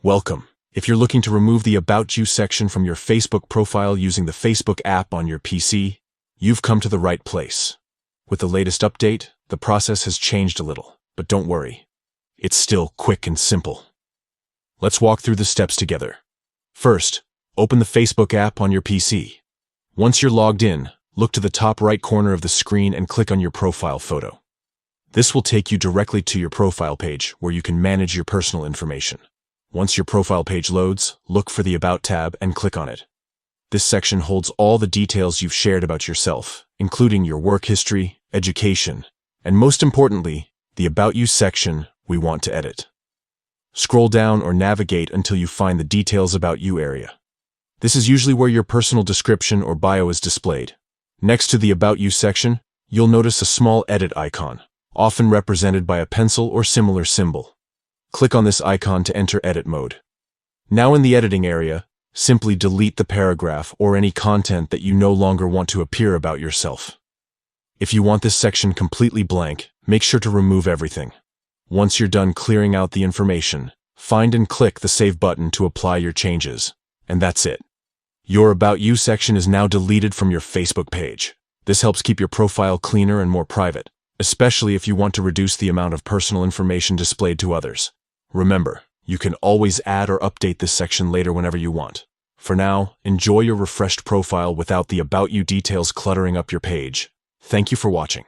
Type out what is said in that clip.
Welcome. If you're looking to remove the About You section from your Facebook profile using the Facebook app on your PC, you've come to the right place. With the latest update, the process has changed a little, but don't worry. It's still quick and simple. Let's walk through the steps together. First, open the Facebook app on your PC. Once you're logged in, look to the top right corner of the screen and click on your profile photo. This will take you directly to your profile page where you can manage your personal information. Once your profile page loads, look for the About tab and click on it. This section holds all the details you've shared about yourself, including your work history, education, and most importantly, the About You section we want to edit. Scroll down or navigate until you find the Details About You area. This is usually where your personal description or bio is displayed. Next to the About You section, you'll notice a small edit icon, often represented by a pencil or similar symbol. Click on this icon to enter edit mode. Now in the editing area, simply delete the paragraph or any content that you no longer want to appear about yourself. If you want this section completely blank, make sure to remove everything. Once you're done clearing out the information, find and click the Save button to apply your changes. And that's it. Your About You section is now deleted from your Facebook page. This helps keep your profile cleaner and more private, especially if you want to reduce the amount of personal information displayed to others. Remember, you can always add or update this section later whenever you want. For now, enjoy your refreshed profile without the About You details cluttering up your page. Thank you for watching.